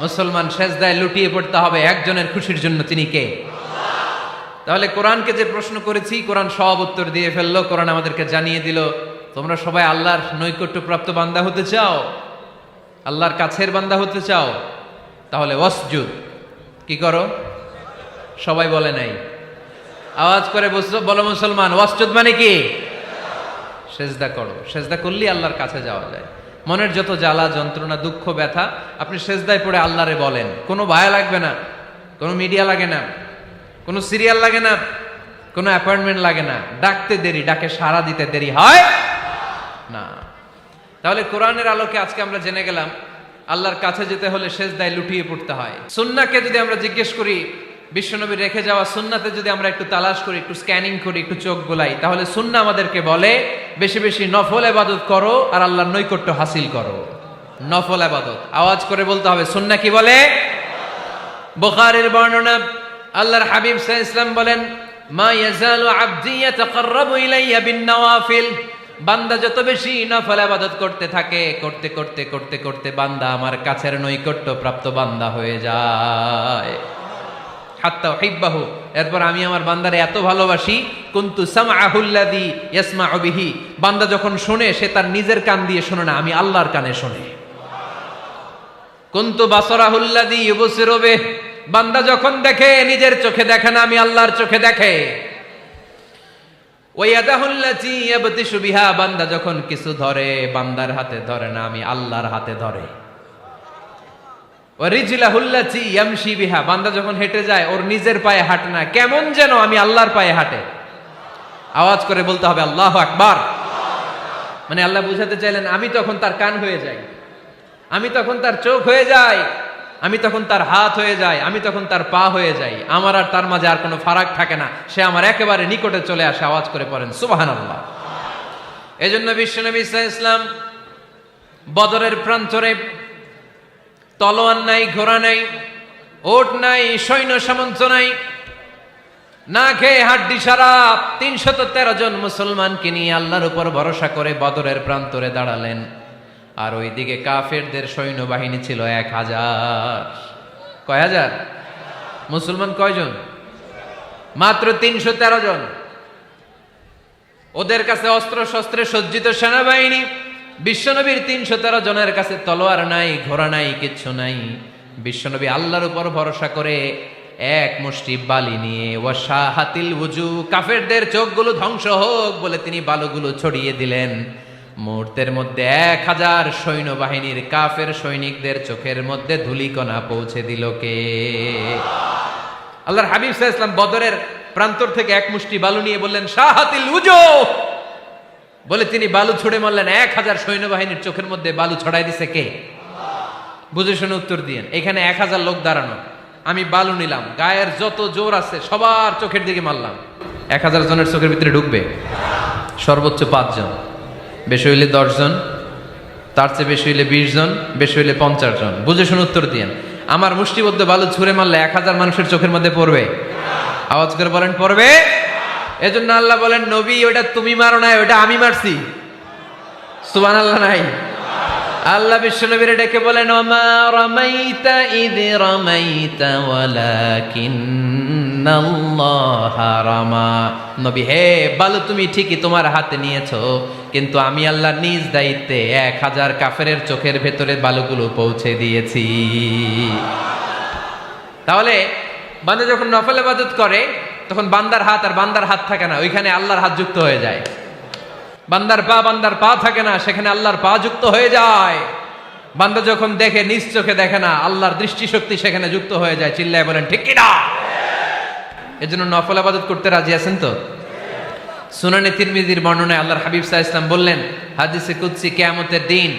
মুসলমান সেজদায় লুটিয়ে পড়তে হবে একজনের খুশির জন্য, তিনি কে? তাহলে কোরআনকে যে প্রশ্ন করেছি, কোরআন সব উত্তর দিয়ে ফেললো। কোরআন আমাদেরকে জানিয়ে দিল, তোমরা সবাই আল্লাহর নৈকট্যপ্রাপ্ত বান্দা হতে চাও, আল্লাহর কাছের বান্দা হতে চাও, তাহলে ওয়াসজুদ কি করো? সবাই বলে নাই, আওয়াজ করে বলো মুসলমান, ওয়াসজুদ মানে কি? সেজদা করো। সেজদা করলেই আল্লাহর কাছে যাওয়া যায়। মনের যত জ্বালা যন্ত্রণা দুঃখ ব্যথা আপনি সেজদায় পড়ে আল্লাহরে বলেন। কোনো ভায়া লাগবে না, কোনো মিডিয়া লাগে না, কোনো সিরিয়াল লাগে না, কোনো অ্যাপয়েন্টমেন্ট লাগে না। ডাকতে দেরি, ডাকে সাড়া দিতে দেরি হয় না। তাহলে কোরআনের আলোকে আজকে আমরা জেনে গেলাম আল্লাহর কাছে যেতে হলে সেজদায় লুটিয়ে পড়তে হয়। সুন্নাহকে যদি আমরা জিজ্ঞেস করি বিশ্বনবী রেখে যাওয়া সুন্নাতে যদি আমরা একটু তালাশ করি, একটু স্ক্যানিং করি, একটু চোখ গোলাই, তাহলে সুন্নাহ আমাদেরকে বলে বেশি বেশি নফল ইবাদত করো আর আল্লাহর নৈকট্য হাসিল করো। নফল ইবাদত আওয়াজ করে বলতে হবে। সুন্নাহ কি বলে? বুখারীর বর্ণনা, আল্লাহর হাবিব সাল্লাল্লাহু আলাইহি ওয়াসাল্লাম বলেন, মা ইয়াজালু আবদি ইয়াতাকাররাবু ইলাইয়া বিন নওয়াফিল, বান্দা যত বেশি নফল ইবাদত করতে থাকে, করতে করতে করতে করতে বান্দা আমার কাছের নৈকট্য প্রাপ্ত বান্দা হয়ে যায়। হাত্তা উহিব্বাহু, এরপর আমি আমার বান্দারে এত ভালোবাসি, কুনতু সামআহুল্লাযী ইয়াসমাউ বিহি, বান্দা যখন শুনে সে তার নিজের কান দিয়ে শুনে না, আমি আল্লাহর কানে শুনে। কুনতু বাসারাহুল্লাযী ইউবসিরু বিহি, বান্দা যখন দেখে নিজের চোখে দেখে না, আমি আল্লাহর চোখে দেখে। ওয়ায়াদাহুল্লাতী ইয়াবতিশু বিহা, বান্দা যখন কিছু ধরে বান্দার হাতে ধরে না, আমি আল্লাহর হাতে ধরে। ওয়ারিজলাহুল্লাতী ইয়ামশি বিহা, বান্দা যখন হেঁটে যায় ওর নিজের পায়ে হাঁটে না, কেমন যেন আমি আল্লাহর পায়ে হাঁটে। আওয়াজ করে বলতে হবে আল্লাহু আকবার। মানে আল্লাহ বুঝাতে চাইলেন আমি তখন তার কান হয়ে যাই, আমি তখন তার চোখ হয়ে যাই, আমি তখন তার হাত হয়ে যাই, আমি তখন তার পা হয়ে যাই, আমার আর তার মাঝে আর কোনো ফারাক থাকে না, সে আমার একেবারে নিকটে চলে আসে। আওয়াজ করে পড়েন সুবহানাল্লাহ। এজন্য বিশ্বনবী সাল্লাল্লাহু আলাইহি ওয়াসাল্লাম বদরের প্রান্তরে তলোয়ার নাই, ঘোড়া নাই, ওট নাই, সৈন্য সামন্ত নাই, না খেয়ে হাড্ডি সারা ৩১৩ জন মুসলমানকে নিয়ে আল্লাহর উপর ভরসা করে বদরের প্রান্তরে দাঁড়ালেন। আর ওইদিকে কাফেরদের সৈন্যবাহিনী ছিল ১,০০০। কয় হাজার? মুসলমান কয়জন? মাত্র ৩১৩ জন। ওদের কাছে অস্ত্র শস্ত্রে সজ্জিত সেনাবাহিনী, বিশ্বনবীর ৩১৩ জনের কাছে তলোয়ার নাই, ঘোড়া নাই, কিচ্ছু নাই। বিশ্বনবী আল্লাহর উপর ভরসা করে এক মুষ্টি বালি নিয়ে ওয়াশাহাতিল ওযু, কাফেরদের চোখগুলো ধ্বংস হোক বলে তিনি বালুগুলো ছড়িয়ে দিলেন। মুহূর্তের মধ্যে ১,০০০ সৈন্যবাহিনীর কাফের সৈনিকদের চোখের মধ্যে ধূলিকণা পৌঁছে দিল কে? আল্লাহর হাবিব সাল্লাল্লাহু আলাইহি ওয়াসাল্লাম বদরের প্রান্তর থেকে এক মুষ্টি বালু নিয়ে বললেন শাহাতিল ওযু, বলে তিনি বালু ছুড়ে মারলেন। ১,০০০ সৈন্যবাহিনীর চোখের মধ্যে বালু ছড়াই দিছে কে? বুঝে শুনে উত্তর দিয়েন। এখানে ১,০০০ লোক দাঁড়ানো, আমি বালু নিলাম, গায়ের যত জোর আছে সবার চোখের দিকে মারলাম। ১,০০০ জনের চোখের ভিতরে ঢুকবে? সর্বোচ্চ ৫ জন, বেশি হইলে ১০ জন, তার চেয়ে বেশি হইলে ২০ জন, বেশি হইলে ৫০ জন। বুঝে শুনে উত্তর দিয়েন। আমার মুষ্টিবদ্ধ বালু ছুঁড়ে মারলে ১,০০০ মানুষের চোখের মধ্যে পড়বে? আওয়াজ করে বলেন পড়বে। এজন্য আল্লাহ বলেন নবী ওটা তুমি মারো নাই, ওটা আমি মারছি। সুবহানাল্লাহ নাই? আল্লাহ বিশ্বনবীরে ডেকে বলেন ওমা রামাইতা ইয রামাইতা ওয়ালাকিন্নাল্লাহা রামা। নবী হে, বালু তুমি ঠিকই তোমার হাতে নিয়েছো, কিন্তু আমি আল্লাহ নিজ দায়িত্বে ১,০০০ কাফেরের চোখের ভেতরে বালুগুলো পৌঁছে দিয়েছি। তাহলে বান্দা যখন নফল ইবাদত করে তখন বান্দার হাত আর বান্দার হাত থাকে না, ওইখানে আল্লাহর হাত যুক্ত হয়ে যায়। বান্দার পা থাকে না, সেখানে আল্লাহর পা যুক্ত হয়ে যায়। বান্দা যখন দেখে নিজ চোখে দেখে না, আল্লাহর দৃষ্টিশক্তি সেখানে যুক্ত হয়ে যায়। চিল্লায় বলেন ঠিক কিনা? এজন্য নফল ইবাদত করতে রাজি আছেন তো? সুনানে তিরমিজির বর্ণনায় আল্লাহর হাবিব সাল্লাল্লাহু আলাইহি ওয়াসাল্লাম বললেন হাদিসে কুদসি, কিয়ামতের দিন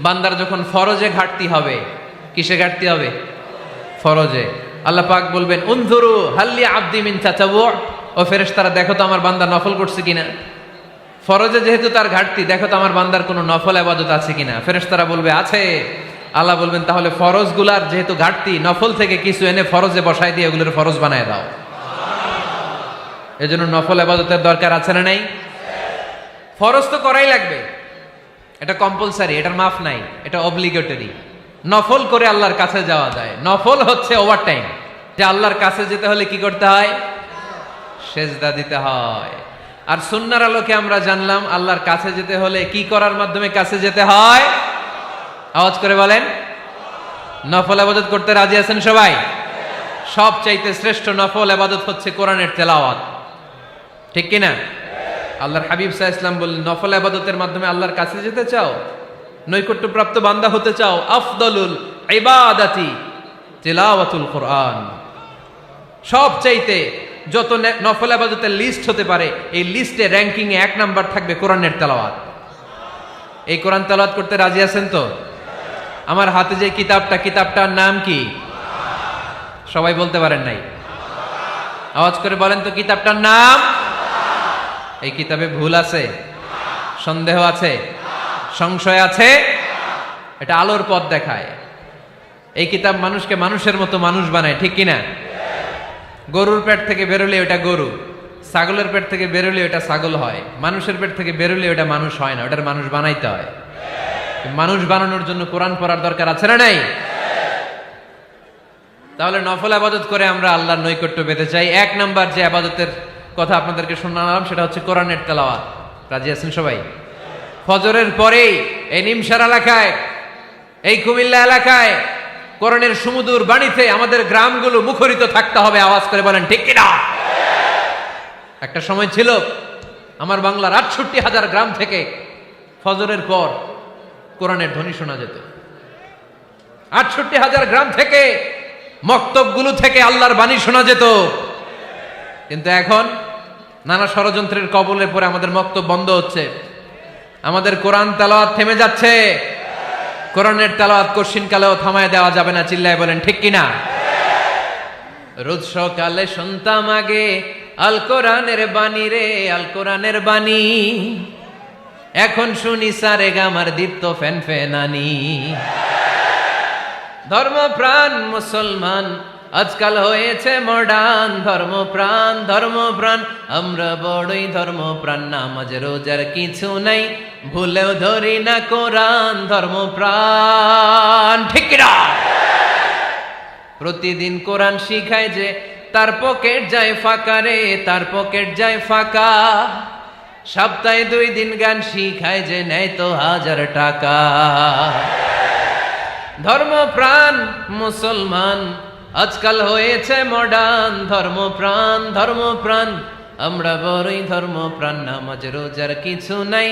বান্দার যখন ফরজে ঘাটতি হবে, কিসে ঘাটতি হবে? ফরজে। আল্লাহ পাক বলবেন উনজুরু হাল্লি আবদি মিন তাতাওয়ু, ও ফেরেশতারা দেখো তো আমার বান্দা নফল করছে কিনা। ফরজে যেহেতু তার ঘাটতি, দেখো তো আমার বান্দার কোনো নফল ইবাদত আছে কিনা। ফেরেশতারা বলবে আছে। আল্লাহ বলবেন তাহলে ফরজগুলার যেহেতু ঘাটতি, নফল থেকে কিছু এনে ফরজে বসাই দিয়ে ওগুলোর ফরজ বানায় দাও। এজন্য নফল ইবাদতের দরকার আছে না নাই? ফরজ তো করাই লাগবে, এটা কম্পালসারি, এটার মাফ নাই, এটা অব্লিগেটরি। নফল করে আল্লাহর কাছে যাওয়া যায়। নফল হচ্ছে ওভারটাইম, যে আল্লাহর কাছে যেতে হলে কি করতে হয়? সেজদা দিতে হয়। আর সুন্নাহর আলোকে আমরা জানলাম আল্লাহর কাছে যেতে হলে কি করার মাধ্যমে কাছে যেতে হয়? আওয়াজ করে বলেন নফল ইবাদত করতে রাজি আছেন সবাই? সবচাইতে শ্রেষ্ঠ নফল ইবাদত হচ্ছে কোরআনের তেলাওয়াত, ঠিক কিনা? আল্লাহর হাবিব সাল্লাল্লাহু আলাইহি ওয়াসাল্লাম বললেন নফল ইবাদতের মাধ্যমে আল্লাহর কাছে যেতে চাও, নৈকট্যপ্রাপ্ত বান্দা হতে চাও, আফদলুল ইবাদাতি তিলাওয়াতুল কোরআন। সবচাইতে যত নফল ইবাদতের লিস্ট হতে পারে, এই লিস্টে র্যাঙ্কিং এ ১ নাম্বার থাকবে কোরআনের তেলাওয়াত। এই কোরআন তেলাওয়াত করতে রাজি আছেন তো? আমার হাতে যে কিতাবটার নাম কি? সবাই বলতে পারেন নাই? আওয়াজ করে বলেন তো কিতাবটার নাম? এই কিতাবে ভুল আছে? সন্দেহ আছে? সংশয় আছে? এটা আলোর পথ দেখায়। এই কিতাব মানুষকে মানুষের মতো মানুষ বানায়, ঠিক কিনা? গরুর পেট থেকে বেরোলে ওটা গরু, ছাগলের পেট থেকে বেরোলে ওটা ছাগল হয়, মানুষের পেট থেকে বেরোলে ওটা মানুষ হয় না, ওটার মানুষ বানাইতে হয়। মানুষ বানানোর জন্য কোরআন পড়ার দরকার আছে না নাই? তাহলে নফল আবাদত করে আমরা আল্লাহর নৈকট্য পেতে চাই। এক নাম্বার যে আবাদতের কথা আপনাদেরকে শোনালাম সেটা হচ্ছে কোরআনের তেলাওয়াত। রাজি আছেন সবাই? ফজরের পরেই এই নিমসার এলাকায়, এই কুমিল্লা এলাকায় কোরআনের সুমধুর বাণীতে আমাদের গ্রামগুলো মুখরিত থাকতে হবে। আওয়াজ করে বলেন ঠিক কিনা? একটা সময় ছিল আমার বাংলার ৬৮,০০০ গ্রাম থেকে ফজরের পর কোরআনের ধ্বনি শোনা যেত। ৬৮,০০০ গ্রাম থেকে মক্তবগুলো থেকে আল্লাহর বাণী শোনা যেত। কিন্তু এখন নানা ষড়যন্ত্রের কবলে পড়ে আমাদের মক্তব বন্ধ হচ্ছে, আমাদের কোরআন তেলাওয়াত থেমে যাচ্ছে। কোরআনের তেলাওয়াত কশিনকালেও থামায় দেওয়া যাবে না। চিল্লায় বলেন ঠিক কিনা? রোজ সকালে শুনতাম আগে আল কোরআনের বাণী রে, আল কোরআনের বাণী। এখন শুনি সারে গামার দীপ্ত ফ্যান ফ্যানানি। ধর্মপ্রাণ মুসলমান আজকাল হয়েছে মডার্ন। ধর্মপ্রাণ ধর্মপ্রাণ আমরা বড়ই ধর্মপ্রাণ। নামাজ রোজার কিছু নাই, ভুলেও ধরি না কোরআন। ধর্মপ্রাণ ঠিক কিনা? প্রতিদিন কোরআন শিখায় যে তার পকেট যায় ফাঁকা রে, তার পকেট যায় ফাঁকা। সপ্তাহে 2 দিন গান শিখায় যে নেয় তো 1000 টাকা। ধর্মপ্রাণ মুসলমান আজকাল হয়েছে মডার্ন। ধর্মপ্রাণ ধর্মপ্রাণ আমরা বড়ই ধর্মপ্রাণ। নামাজ রোজার কিছু নাই,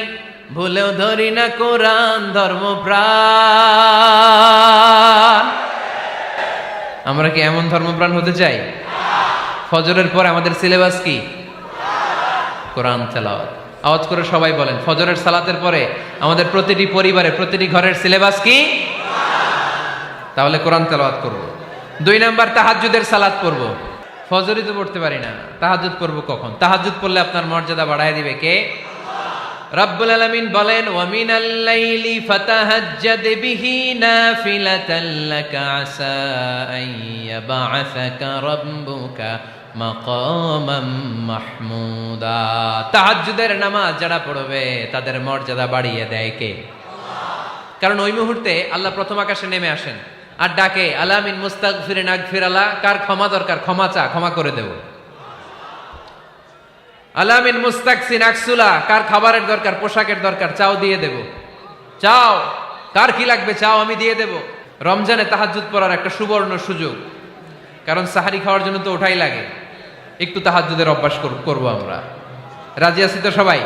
ভুলেও ধরি না কোরআন। ধর্মপ্রাণ। আমরা কি এমন ধর্মপ্রাণ হতে চাই? ফজরের পর আমাদের সিলেবাস কি? কোরআন তেলাওয়াত। আওয়াজ করে সবাই বলেন, ফজরের সালাতের পরে আমাদের প্রতিটি পরিবারে, প্রতিটি ঘরের সিলেবাস কি? তাহলে কোরআন তেলাওয়াত করব। 2 নাম্বার তাহাজ্জুদের সালাত পড়ব। ফজরই তো পড়তে পারি না, তাহাজ্জুদ পড়ব কখন? তাহাজ্জুদ পড়লে আপনার মর্যাদা বাড়ায় দিবে কে? রব্বুল আলামিন বলেন, ওয়া মিনাল লাইলি ফাতাহাজ্জাদ বিহি নাফিলাতান লাকা আসা আন ইয়াবআসাকা রাব্বুকা মাকামাম মাহমুদা। তাহাজ্জুদের নামাজ যারা পড়বে তাদের মর্যাদা বাড়িয়ে দেয় কে? কারণ ওই মুহূর্তে আল্লাহ প্রথম আকাশে নেমে আসেন আর ডাকে, আলা মিন মুস্তাগফিরিন আগফিরালা। কার ক্ষমা দরকার? ক্ষমা চা, ক্ষমা করে দেব। আলা মিন মুস্তাকসিন আকসুলা। কার খাবারের দরকার? পোশাকের দরকার? চাও, দিয়ে দেব। চাও, কার কি লাগবে? চাও, আমি দিয়ে দেব। রমজানে তাহাজ্জুদ পড়ার একটা সুবর্ণ সুযোগ, কারণ সাহারি খাওয়ার জন্য তো ওঠাই লাগে। একটু তাহাজ্জুদের অভ্যাস করব আমরা। রাজি আছি তো সবাই?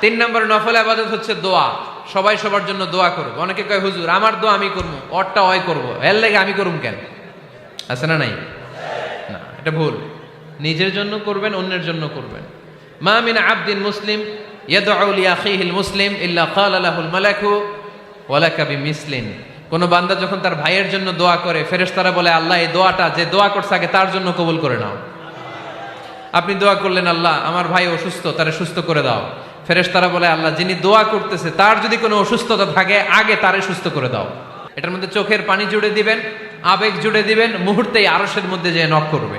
3 নম্বর নফল ইবাদত হচ্ছে দোয়া। সবাই সবার জন্য দোয়া করব। অনেকে কয়, হুজুর আমার দোয়া আমি করবো, ওরটা ওই করবো, এর লাগে আমি করুম কেন? আছে না নাই? না, এটা ভুল। নিজের জন্য করবেন, অন্যের জন্য করবেন। মা মিন আবদিন মুসলিম ইয়াদউ লিআখিহিল মুসলিম ইল্লা ক্বালা লাহুল মালাকু ওয়া লাকা বিমিসলিন। কোন বান্দা যখন তার ভাইয়ের জন্য দোয়া করে, ফেরেশতারা বলে, আল্লাহ এই দোয়াটা যে দোয়া করছে আগে তার জন্য কবুল করে নাও। আপনি দোয়া করলেন, আল্লাহ আমার ভাই অসুস্থ, তারে সুস্থ করে দাও। ফেরেশতারা বলে, আল্লাহ যিনি দোয়া করতেছে তার যদি কোনো অসুস্থতা থাকে আগে তারে সুস্থ করে দাও। এটার মধ্যে চোখের পানি জুড়ে দিবেন, আবেগ জুড়ে দিবেন, মুহূর্তেই আরশের মধ্যে যে নক করবে।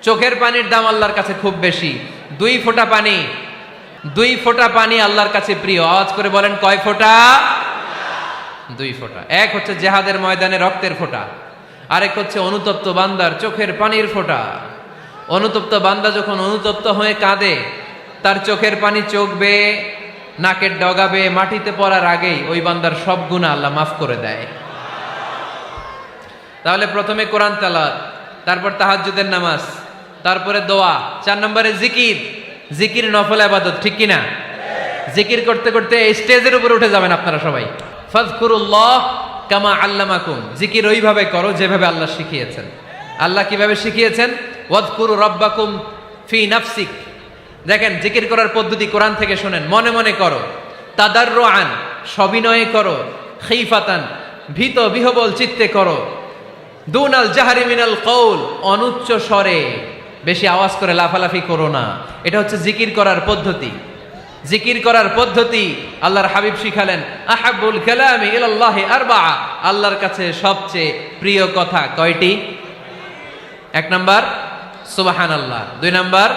চোখের পানির দাম আল্লাহর কাছে খুব বেশি। 2 ফোঁটা পানি, 2 ফোঁটা পানি আল্লাহর কাছে প্রিয়। আওয়াজ করে বলেন, কয় ফোঁটা? 2 ফোঁটা। এক হচ্ছে জিহাদের ময়দানে রক্তের ফোঁটা, আরেক হচ্ছে অনুতপ্ত বান্দার চোখের পানির ফোঁটা। অনুতপ্ত বান্দা যখন অনুতপ্ত হয়ে কাঁদে, তার চোখের পানি চোখ বেয়ে নাকের ডগাবে মাটিতে পড়ার আগেই ওই বান্দার সব গুনাহ আল্লাহ মাফ করে দেয়। তাহলে প্রথমে কোরআন তেলাওয়াত, তারপর তাহাজ্জুদের নামাজ, তারপরে দোয়া। 4 নম্বরে জিকির। জিকির নফল ইবাদত, ঠিক কিনা? জিকির করতে করতে স্টেজের উপরে উঠে যাবেন আপনারা সবাই। ফাযকুরুল্লাহ কামা আল্লামাকুম। জিকির ওইভাবে করো যেভাবে আল্লাহ শিখিয়েছেন। আল্লাহ কিভাবে শিখিয়েছেন? ওয়াযকুরু রাব্বাকুম ফি নাফসিক। দেখেন, জিকির করার পদ্ধতি কোরআন থেকে শোনেন। মনে মনে করো, তাদাররুআন সবিনয়ে করো, খিফাতান ভীত বিহবল চিত্তে করো, দুনাল জাহরি মিনাল কওল অনুচ্চ স্বরে, বেশি আওয়াজ করে লাফালাফি করো না। এটা হচ্ছে জিকির করার পদ্ধতি। জিকির করার পদ্ধতি আল্লাহর হাবিব শিখালেন, আহাব্বুল কালামি ইলাল্লাহি আরবাআ, আল্লাহর কাছে সবচেয়ে প্রিয় কথা কয়টি? 1 নাম্বার সুবহানাল্লাহ, 2 নাম্বার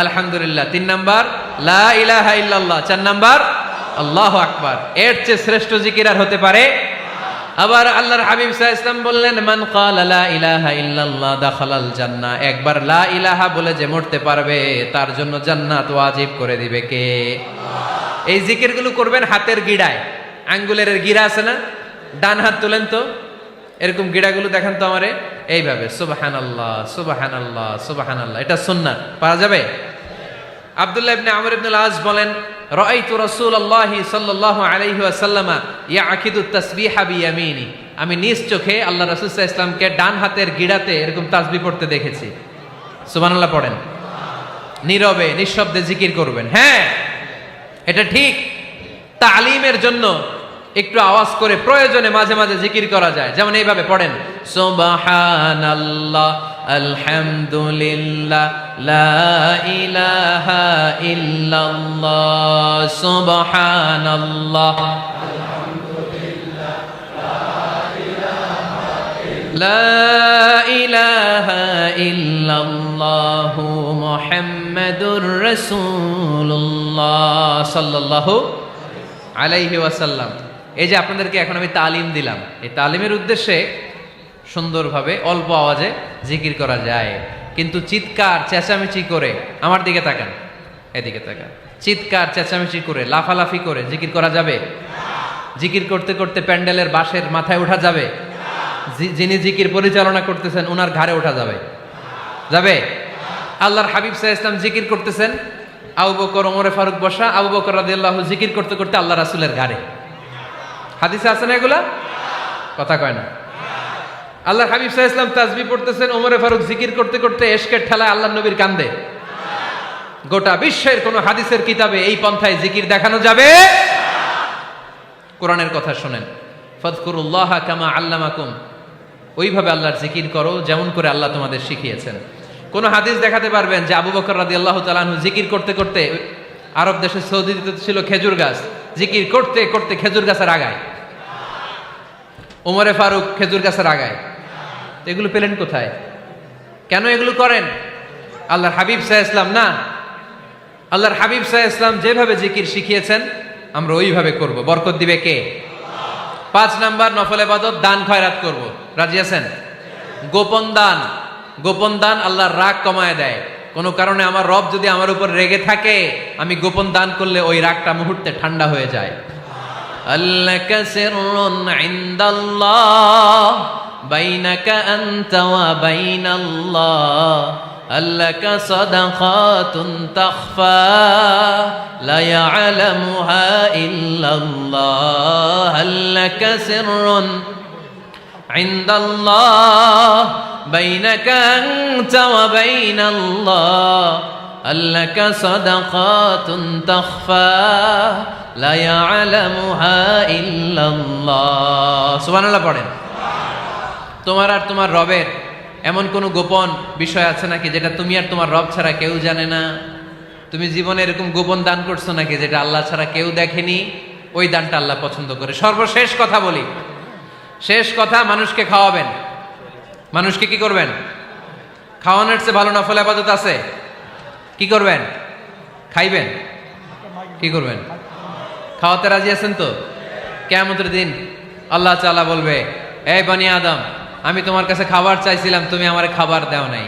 আলহামদুলিল্লাহ, 3 নাম্বার লা ইলাহা ইল্লাল্লাহ, 4 নাম্বার আল্লাহু আকবার। এর চেয়ে শ্রেষ্ঠ জিকির আর হতে পারে? আবার আল্লাহর হাবিব সাল্লাল্লাহু আলাইহি ওয়াসাল্লাম বললেন, মান ক্বালা লা ইলাহা ইল্লাল্লাহ দাখালাল জান্নাহ, একবার লা ইলাহা বলে যে মরতে পারবে তার জন্য জান্নাত ওয়াজিব করে দিবে কে? আল্লাহ। এই জিকিরগুলো করবেন হাতের গিড়ায়, আঙ্গুলের গিড়া আছে না, ডান হাত তোলেন তো, এরকম গিড়াগুলো দেখেন তো আমারে, এইভাবে সুবহানাল্লাহ সুবহানাল্লাহ সুবহানাল্লাহ, এটা সুন্নাত, পারা যাবে? আব্দুল্লাহ ইবনে আমর ইবনে আল-আস বলেন, রাআইতু রাসূলুল্লাহি সাল্লাল্লাহু আলাইহি ওয়াসাল্লাম ইয়াকিদু তাসবিহা বিয়ামিনি, আমি নিজ চোখে আল্লাহ রাসূল সাল্লাল্লাহু আলাইহি ওয়াসাল্লামকে ডান হাতের গিড়াতে এরকম তাসবিহ পড়তে দেখেছি। সুবহানাল্লাহ পড়েন, নীরবে নিঃশব্দে জিকির করবেন। হ্যাঁ, এটা ঠিক। তালিমের জন্য একটু আওয়াজ করে প্রয়োজনে মাঝে মাঝে জিকির করা যায়, যেমন এইভাবে পড়েন, সুবহানাল্লাহ আলহামদুলিল্লাহ লা ইলাহা ইল্লাল্লাহ, সুবহানাল্লাহ লা ইলাহা ইল্লাল্লাহ মুহাম্মাদুর রাসূলুল্লাহ সাল্লাল্লাহু আলাইহি ওয়াসাল্লাম। এই যে আপনাদেরকে এখন আমি তালিম দিলাম, এই তালিমের উদ্দেশ্যে সুন্দরভাবে অল্প আওয়াজে জিকির করা যায়, কিন্তু চিৎকার চেঁচামেচি করে, আমার দিকে তাকান, এদিকে তাকান, চিৎকার চেঁচামেচি করে লাফালাফি করে জিকির করা যাবে? জিকির করতে করতে প্যান্ডেলের বাঁশের মাথায় ওঠা যাবে? যিনি জিকির পরিচালনা করতেছেন ওনার ঘাড়ে ওঠা যাবে? যাবে? আল্লাহর হাবিব সাল্লাল্লাহু আলাইহি ওয়াসাল্লাম জিকির করতেছেন, আবু বকর ওমরে ফারুক বসা, আবু বকর রাদিয়াল্লাহু জিকির করতে করতে আল্লাহ রাসূলের ঘাড়ে। হাদিসে আছে না এগুলা? কথা কয় না। আল্লাহর হাবিব সাল্লাল্লাহু আলাইহি ওয়াসাল্লাম তাসবিহ পড়তেছেন, ওমরে ফারুক জিকির করতে করতে এশকের ঠেলায় আল্লাহর নবীর কান্দে। গোটা বিশ্বের কোন হাদিসের কিতাবে এই পন্থায় জিকির দেখানো যাবে? কোরআনের কথা শুনেন, ফাযকুরুল্লাহা কামা আল্লামাকুম, ওইভাবে আল্লাহর জিকির করো যেমন করে আল্লাহ তোমাদের শিখিয়েছেন। কোন হাদিস দেখাতে পারবেন যে আবু বকর রাদিয়াল্লাহু তাআলা আনহু জিকির করতে করতে, আরব দেশে সৌদিতে ছিল খেজুর গাছ, জিকির করতে করতে খেজুর গাছের আগায়, ওমরে ফারুক খেজুর গাছের আগায়, এগুলো পেলেন কোথায়? কেন এগুলো করেন? আল্লাহর হাবিব সাল্লাল্লাহু আলাইহি ওয়াসাল্লাম না, আল্লাহর হাবিব সাল্লাল্লাহু আলাইহি ওয়াসাল্লাম যেভাবে জিকির শিখিয়েছেন আমরা ওইভাবে করব। বরকত দিবে কে? 5 নাম্বার নফল ইবাদত, দান খয়রাত করব। রাজি আছেন? গোপন দান, গোপন দান আল্লাহর রাগ কমায় দেয়। কোন কারণে আমার রব যদি আমার উপর রেগে থাকে, আমি গোপন দান করলে ওই রাগটা মুহূর্তে ঠান্ডা হয়ে যায়। আল্লাকা সিররুন ইনদাল্লাহ বাইনাকা আনতা ওয়া বাইনাল্লাহ, আল্লাকা সাদাকাতুন তাখফা লা ইয়ালামুহা ইল্লাল্লাহ, আল্লাকা সিররুন ইনদাল্লাহ বাইনাকা আনতা ওয়া বাইনাল্লাহ, আল্লাকা সাদাকাতুন তাখফা লা ইয়ালামুহা ইল্লাল্লাহ। সুবহানাল্লাহ পড়েন। তোমার আর তোমার রবের এমন কোন গোপন বিষয় আছে নাকি যেটা তুমি আর তোমার রব ছাড়া কেউ জানে না? তুমি জীবনে এরকম গোপন দান করছো নাকি যেটা আল্লাহ ছাড়া কেউ দেখেনি? ওই দানটা আল্লাহ পছন্দ করে। সর্বশেষ কথা বলি, শেষ কথা, মানুষকে খাওয়াবেন। মানুষকে কি করবেন? খাওয়ানোর চেয়ে ভালো নফল ইবাদত আছে? কি করবেন? খাইবেন। কি করবেন? খাওয়াতে রাজি আছেন তো? কিয়ামতের দিন আল্লাহ তাআলা বলবে, এই বনি আদম, আমি তোমার কাছে খাবার চাইছিলাম, তুমি আমারে খাবার দাও নাই।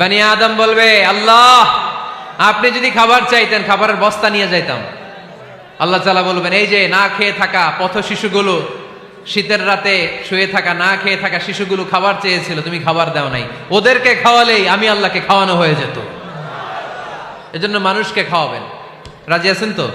বনি আদম বলবে, আল্লাহ আপনি যদি খাবার চাইতেন খাবারের বস্তা নিয়ে যাইতাম। আল্লাহ তাআলা বলবেন, এই যে না খেয়ে থাকা পথ শিশুগুলো, শীতের রাতে শুয়ে থাকা না খেয়ে থাকা শিশুগুলো খাবার চেয়েছিল, তুমি খাবার দাও নাই, ওদেরকে খাওয়ালেই আমি আল্লাহকে খাওয়ানো হয়ে যেত। এজন্য মানুষকে খাওয়াবেন। রাজি আছেন তো?